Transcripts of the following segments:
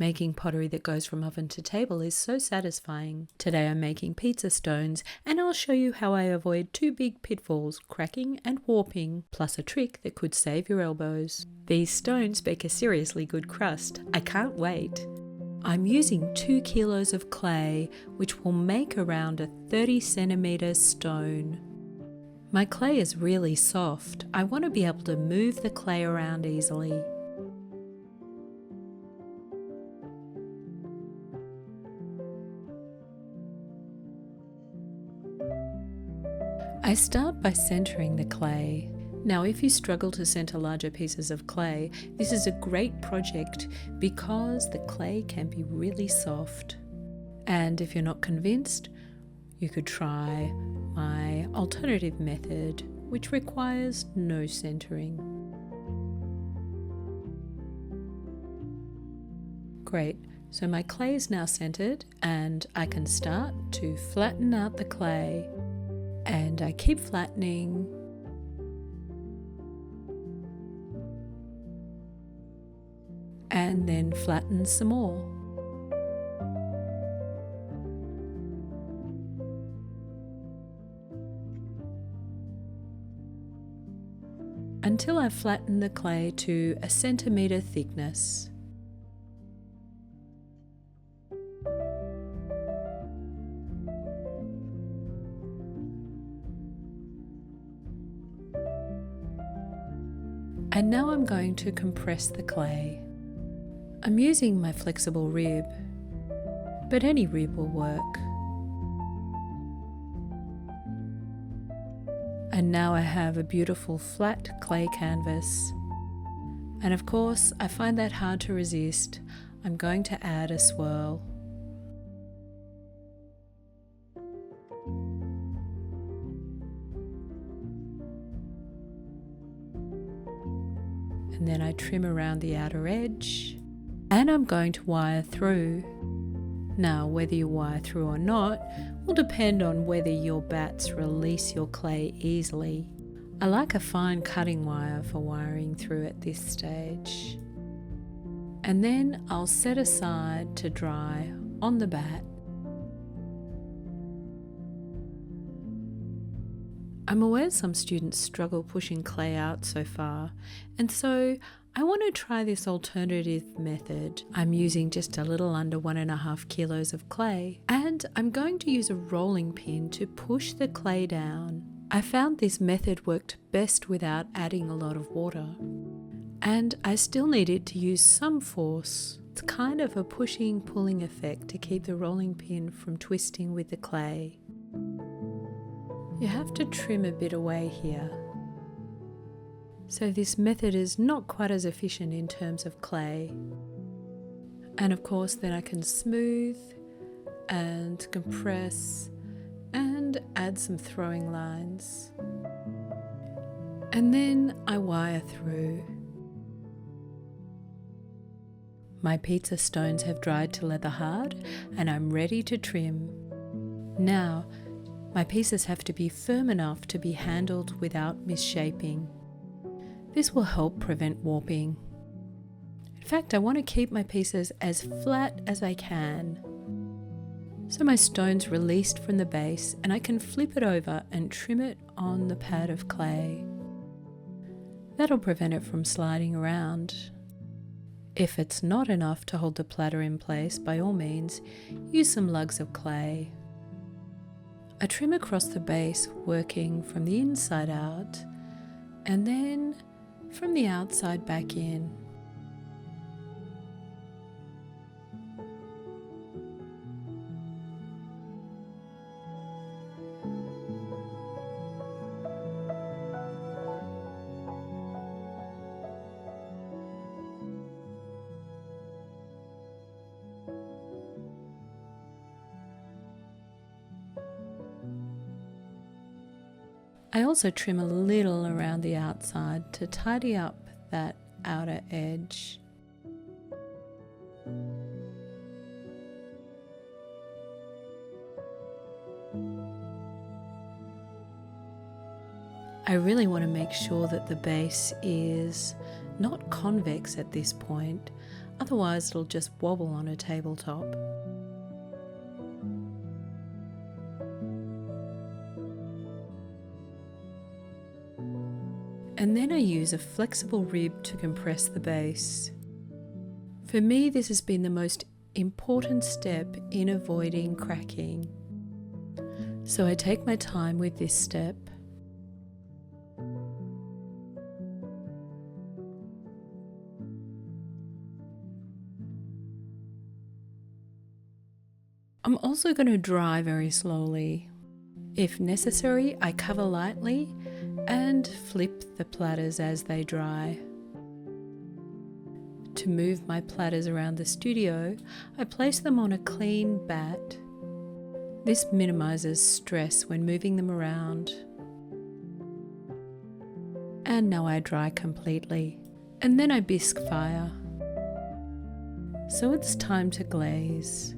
Making pottery that goes from oven to table is so satisfying. Today I'm making pizza stones, and I'll show you how I avoid two big pitfalls, cracking and warping, plus a trick that could save your elbows. These stones bake a seriously good crust. I can't wait. I'm using 2 kilos of clay, which will make around a 30 centimetre stone. My clay is really soft. I want to be able to move the clay around easily. I start by centering the clay. Now, if you struggle to center larger pieces of clay, this is a great project because the clay can be really soft. And if you're not convinced, you could try my alternative method, which requires no centering. Great, so my clay is now centered and I can start to flatten out the clay. And I keep flattening. And then flatten some more. Until I flatten the clay to a centimetre thickness. And now I'm going to compress the clay. I'm using my flexible rib, but any rib will work. And now I have a beautiful flat clay canvas. And of course, I find that hard to resist. I'm going to add a swirl. And then I trim around the outer edge, and I'm going to wire through. Now, whether you wire through or not will depend on whether your bats release your clay easily. I like a fine cutting wire for wiring through at this stage. And then I'll set aside to dry on the bat. I'm aware some students struggle pushing clay out so far, and so I want to try this alternative method. I'm using just a little under 1.5 kilos of clay, and I'm going to use a rolling pin to push the clay down. I found this method worked best without adding a lot of water, and I still needed to use some force. It's kind of a pushing-pulling effect to keep the rolling pin from twisting with the clay. You have to trim a bit away here. So this method is not quite as efficient in terms of clay. And of course then I can smooth and compress and add some throwing lines. And then I wire through. My pizza stones have dried to leather hard and I'm ready to trim. Now, my pieces have to be firm enough to be handled without misshaping. This will help prevent warping. In fact, I want to keep my pieces as flat as I can. So my stone's released from the base and I can flip it over and trim it on the pad of clay. That'll prevent it from sliding around. If it's not enough to hold the platter in place, by all means, use some lugs of clay. I trim across the base, working from the inside out, and then from the outside back in. I also trim a little around the outside to tidy up that outer edge. I really want to make sure that the base is not convex at this point. otherwise it'll just wobble on a tabletop. And then I use a flexible rib to compress the base. For me, this has been the most important step in avoiding cracking. So I take my time with this step. I'm also going to dry very slowly. If necessary, I cover lightly and flip the platters as they dry. To move my platters around the studio, I place them on a clean bat. This minimizes stress when moving them around. And now I dry completely, and then I bisque fire. So it's time to glaze.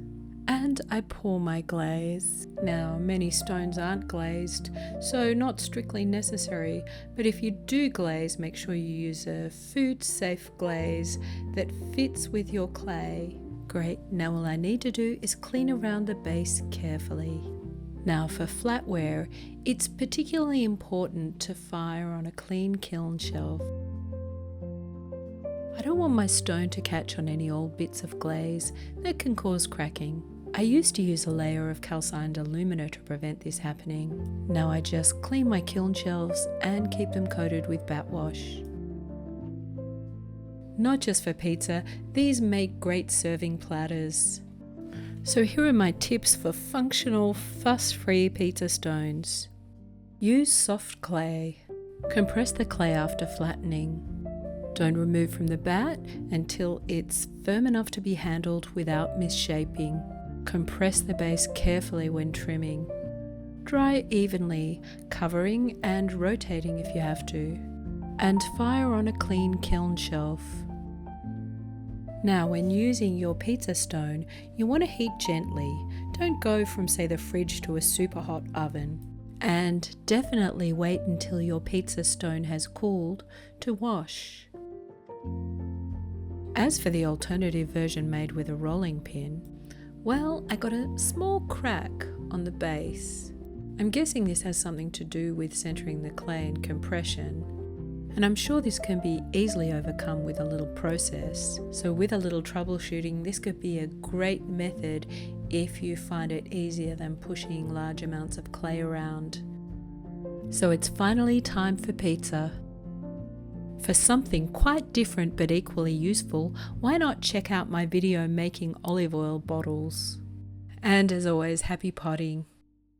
And I pour my glaze. Now, many stones aren't glazed, so not strictly necessary, but if you do glaze, make sure you use a food-safe glaze that fits with your clay. Great, now all I need to do is clean around the base carefully. Now for flatware, it's particularly important to fire on a clean kiln shelf. I don't want my stone to catch on any old bits of glaze that can cause cracking. I used to use a layer of calcined alumina to prevent this happening. Now I just clean my kiln shelves and keep them coated with bat wash. Not just for pizza, these make great serving platters. So here are my tips for functional, fuss-free pizza stones. Use soft clay. Compress the clay after flattening. Don't remove from the bat until it's firm enough to be handled without misshaping. Compress the base carefully when trimming. Dry evenly, covering and rotating if you have to. And fire on a clean kiln shelf. Now, when using your pizza stone, you want to heat gently. Don't go from, say, the fridge to a super hot oven. And definitely wait until your pizza stone has cooled to wash. As for the alternative version made with a rolling pin, well, I got a small crack on the base. I'm guessing this has something to do with centering the clay and compression, and I'm sure this can be easily overcome with a little process. So with a little troubleshooting, this could be a great method if you find it easier than pushing large amounts of clay around. So it's finally time for pizza. For something quite different but equally useful, why not check out my video making olive oil bottles? And as always, happy potting!